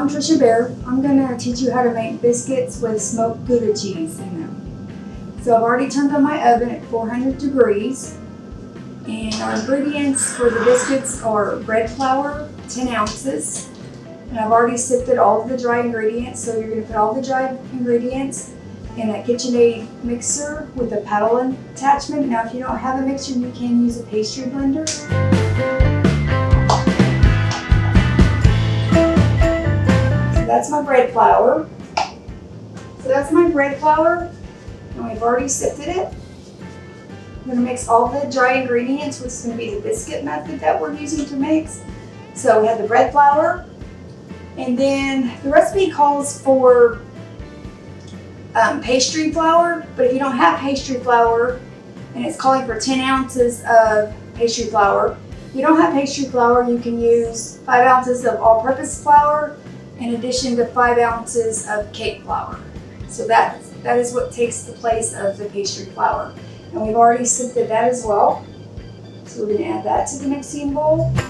I'm Tricia Bear. I'm going to teach you how to make biscuits with smoked Gouda cheese in them. So I've already turned on my oven at 400 degrees. And our ingredients for the biscuits are bread flour, 10 ounces. And I've already sifted all of the dry ingredients, so you're going to put all the dry ingredients in a KitchenAid mixer with a paddle attachment. Now if you don't have a mixer, you can use a pastry blender. That's my bread flour. So that's my bread flour, and we've already sifted it. I'm going to mix all the dry ingredients, which is going to be the biscuit method that we're using to mix. So we have the bread flour, and then the recipe calls for pastry flour, but if you don't have pastry flour, and it's calling for 10 ounces of pastry flour, if you don't have pastry flour, you can use 5 ounces of all-purpose flour in addition to 5 ounces of cake flour. So that is what takes the place of the pastry flour. And we've already sifted that as well. So we're going to add that to the mixing bowl. I've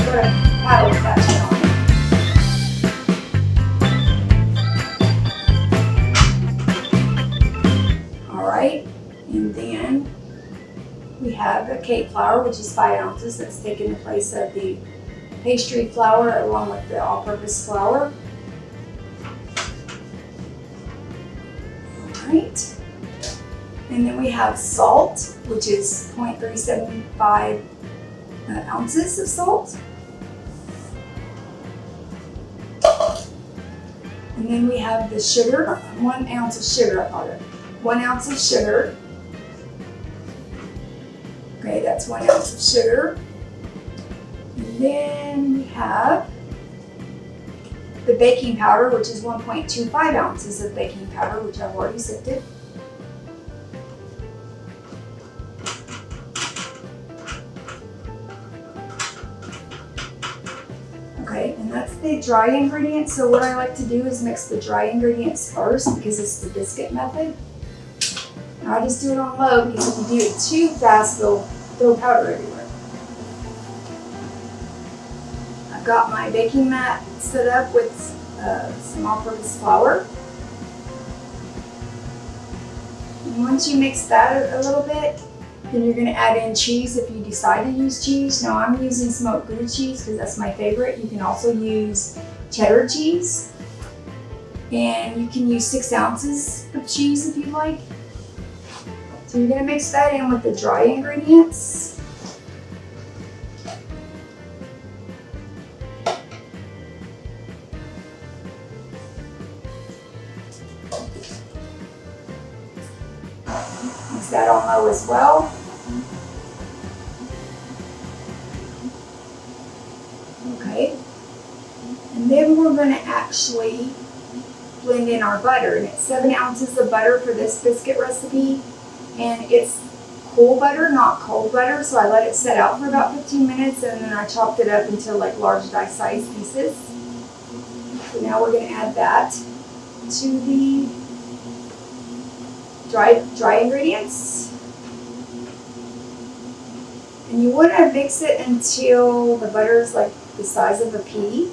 got a paddle attachment on it. Alright, and then we have the cake flour, which is 5 ounces. That's taking the place of the pastry flour along with the all-purpose flour. Alright. And then we have salt, which is 0.375 ounces of salt. And then we have the sugar, 1 ounce of sugar, I call it. 1 ounce of sugar. Okay, that's 1 ounce of sugar. And then we have the baking powder, which is 1.25 ounces of baking powder, which I've already sifted. Okay, and that's the dry ingredients. So what I like to do is mix the dry ingredients first because it's the biscuit method. Now I just do it on low because if you do it too fast, it'll throw powder everywhere. I've got my baking mat set up with some all-purpose flour. And once you mix that a little bit, then you're going to add in cheese if you decide to use cheese. Now I'm using smoked Gouda cheese because that's my favorite. You can also use cheddar cheese. And you can use 6 ounces of cheese if you like. So you're going to mix that in with the dry ingredients. Mix that on low as well. Okay. And then we're going to actually blend in our butter. And it's 7 ounces of butter for this biscuit recipe. And it's cool butter, not cold butter. So I let it set out for about 15 minutes and then I chopped it up into like large die-sized pieces. So now we're going to add that to the dry ingredients. And you want to mix it until the butter is like the size of a pea.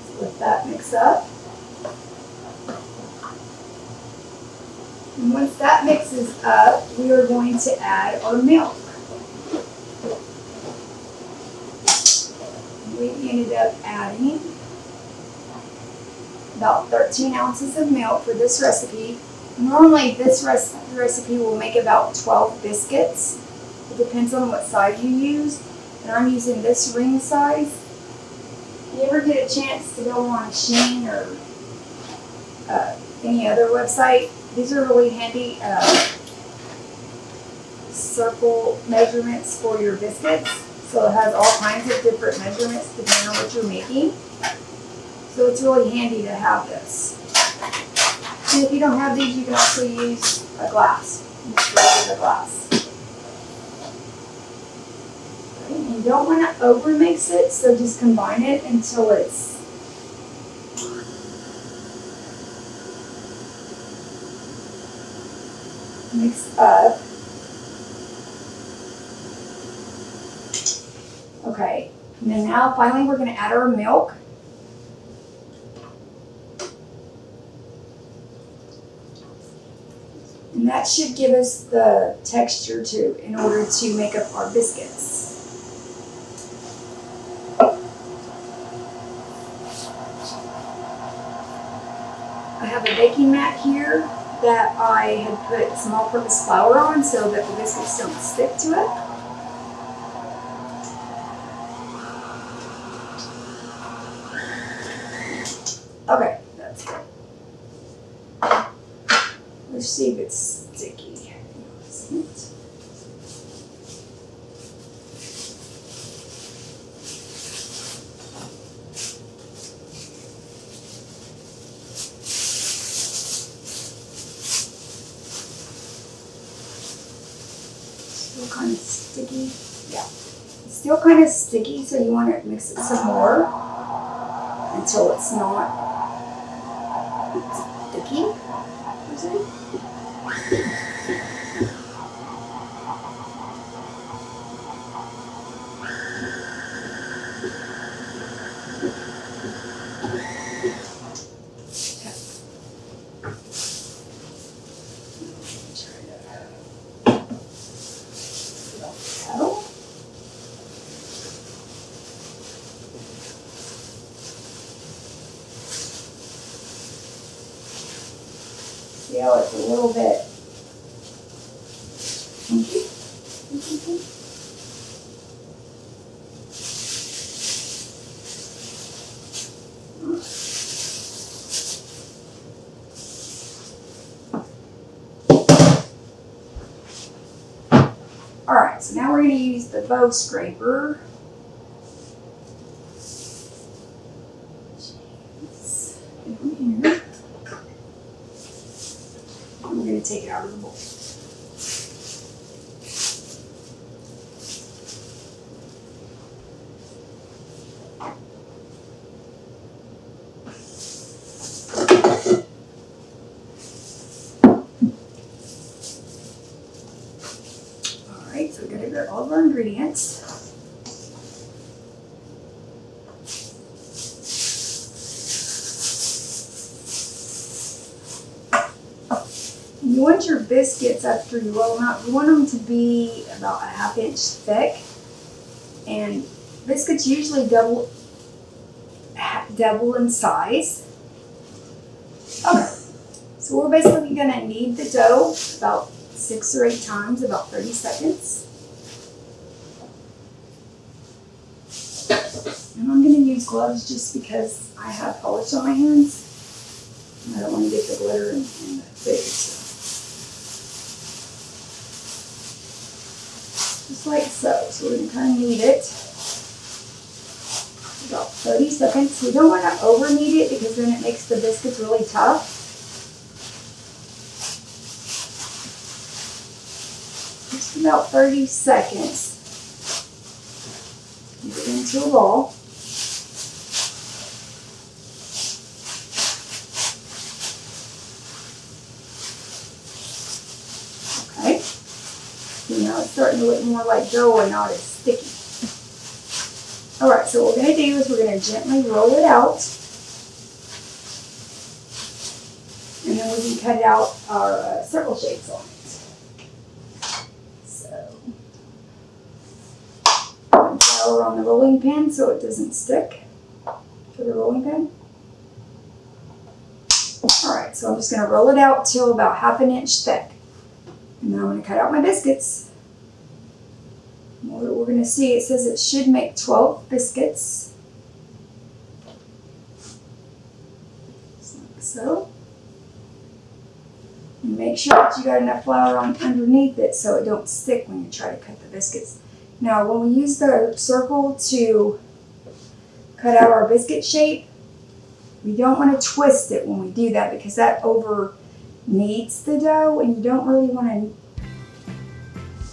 So let that mix up. And once that mixes up, we are going to add our milk. We ended up adding about 13 ounces of milk for this recipe. Normally this recipe will make about 12 biscuits. It depends on what size you use. And I'm using this ring size. If you ever get a chance to go on Shein or any other website, these are really handy circle measurements for your biscuits. So it has all kinds of different measurements depending on what you're making. So it's really handy to have this. And if you don't have these, you can also use a glass. Just regular glass. And you don't want to over mix it, so just combine it until it's mixed up. Okay, and then now finally we're gonna add our milk. And that should give us the texture in order to make up our biscuits. I have a baking mat here that I had put some all-purpose flour on so that the biscuits don't stick to it. Okay, that's good. Let's see if it's sticky. Still kind of sticky. Yeah, it's still kind of sticky, so you want to mix it some more until it's not sticky. Is it? See how it's a little bit funky? Alright, so now we're going to use the bow scraper. I'm going to take it out of the bowl. Alright, so we're going to get all of our ingredients. You want your biscuits, after you roll them out, you want them to be about a 1/2 inch thick. And biscuits usually double in size. Okay, so we're basically going to knead the dough about 6 or 8 times, about 30 seconds. And I'm going to use gloves just because I have polish on my hands. I don't want to get the glitter in the food. Just like so. So we're going to kind of knead it about 30 seconds. We don't want to over knead it because then it makes the biscuits really tough. Just about 30 seconds. Get it into a ball. Okay. So now it's starting to look more like dough and not as sticky. Alright, so what we're going to do is we're going to gently roll it out. And then we can cut out our circle shapes on it. So, flour on the rolling pin so it doesn't stick to the rolling pin. Alright, so I'm just going to roll it out till about 1/2 inch thick. And then I'm going to cut out my biscuits. What we're going to see, it says it should make 12 biscuits. Just like so. And make sure that you got enough flour on underneath it so it don't stick when you try to cut the biscuits. Now, when we use the circle to cut out our biscuit shape, we don't want to twist it when we do that because that over kneads the dough, and you don't really want to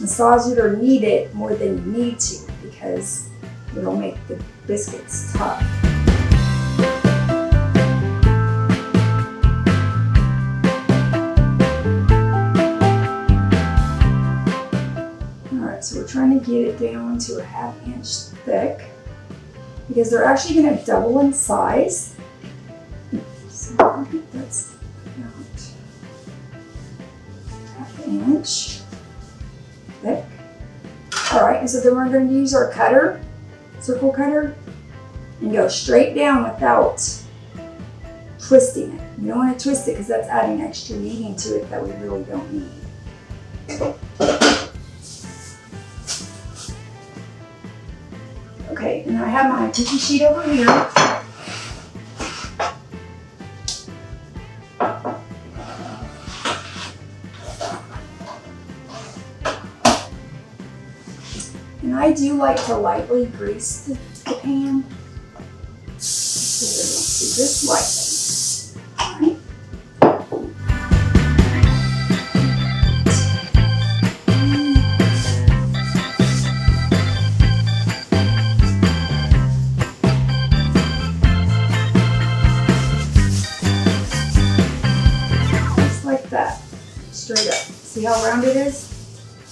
massage it or knead it more than you need to because it'll make the biscuits tough. Alright, so we're trying to get it down to a 1/2 inch thick because they're actually going to double in size. So I think that's about 1/2 inch thick. Alright, and so then we're going to use our cutter, circle cutter, and go straight down without twisting it. You don't want to twist it because that's adding extra kneading to it that we really don't need. Okay, and I have my cookie sheet over here. And I do like to lightly grease the pan. So just lightly. Alright. Just like that. Straight up. See how round it is?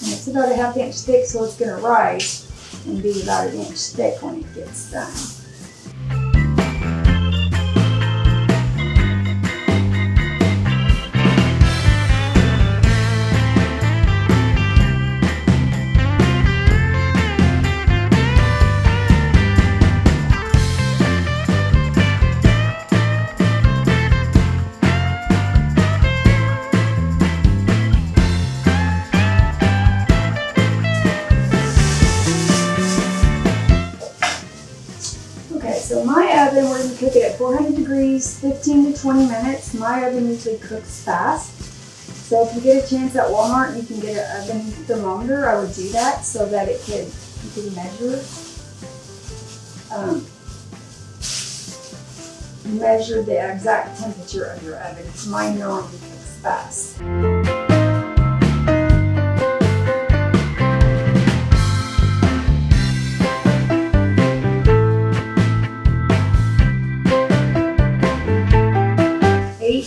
And it's about a 1/2 inch thick, so it's going to rise and be about 1 inch thick when it gets done. So my oven, we're going to cook it at 400 degrees, 15 to 20 minutes. My oven usually cooks fast. So if you get a chance at Walmart, you can get an oven thermometer. I would do that so that you could measure the exact temperature of your oven. Mine normally cooks fast.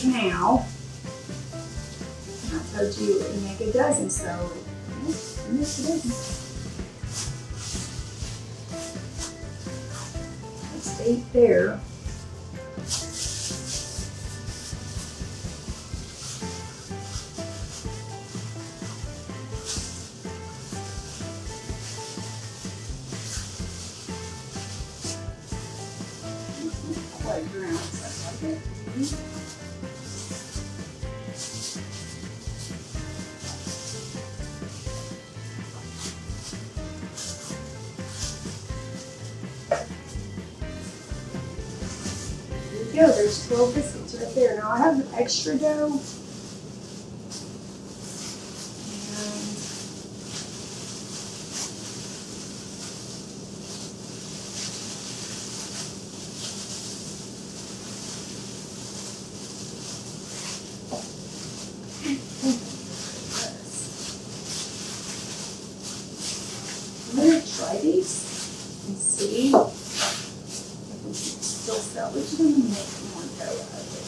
Now, I told you it would make a dozen, so I missed a dozen. That's 8 there. Quite brown, so I like it. Go, there's 12 biscuits right there. Now I have extra dough. I'm going to try these and see. Salvage them and make more dough out of it.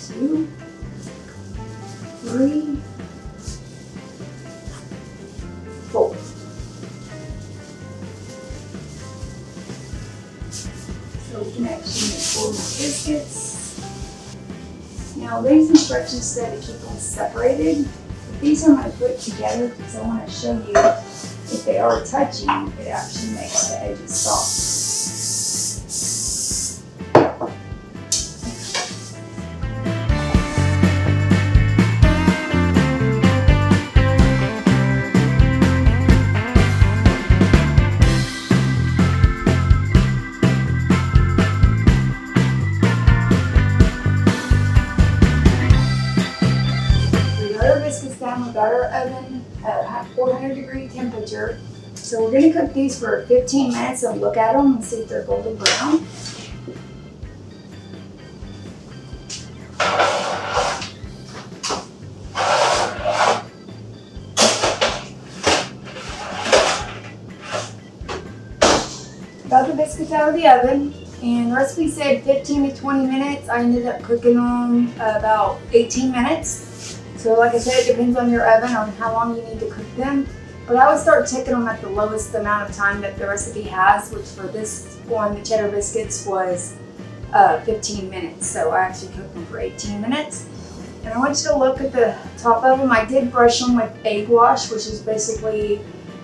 Two, 3, 4. So we can actually make 4 more biscuits. Now these instructions say to keep them separated. But these I'm going to put together because I want to show you if they are touching, it actually makes the edges soft. We got our oven at 400 degree temperature. So we're gonna cook these for 15 minutes and look at them and see if they're golden brown. Got the biscuits out of the oven, and the recipe said 15 to 20 minutes. I ended up cooking them about 18 minutes. So like I said, it depends on your oven on how long you need to cook them. But I would start cooking them at the lowest amount of time that the recipe has, which for this one, the cheddar biscuits, was 15 minutes. So I actually cooked them for 18 minutes. And I want you to look at the top of them. I did brush them with egg wash, which is basically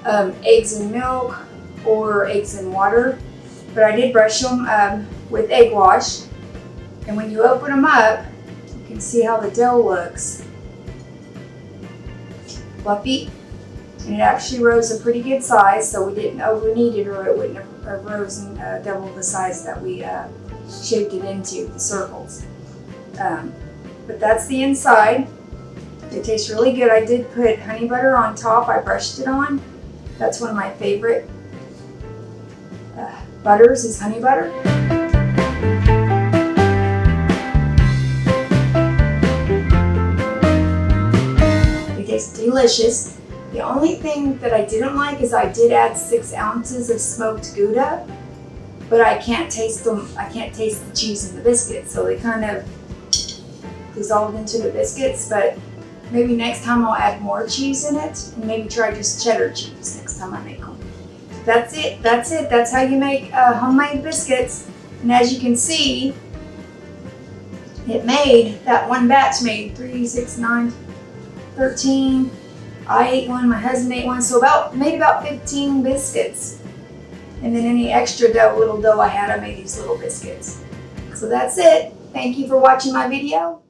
eggs and milk or eggs and water. But I did brush them with egg wash. And when you open them up, you can see how the dough looks. Fluffy. And it actually rose a pretty good size, so we didn't over knead it or it wouldn't have risen double the size that we shaped it into, the circles. But that's the inside. It tastes really good. I did put honey butter on top. I brushed it on. That's one of my favorite butters is honey butter. It tastes delicious. The only thing that I didn't like is I did add 6 ounces of smoked Gouda, but I can't taste them. I can't taste the cheese in the biscuits, so they kind of dissolved into the biscuits. But maybe next time I'll add more cheese in it, and maybe try just cheddar cheese next time I make them. That's it. That's it. That's how you make homemade biscuits. And as you can see, it made that one batch made 3, 6, 9, 13. I ate one, my husband ate one, so made about 15 biscuits. And then any extra little dough I had, I made these little biscuits. So that's it. Thank you for watching my video.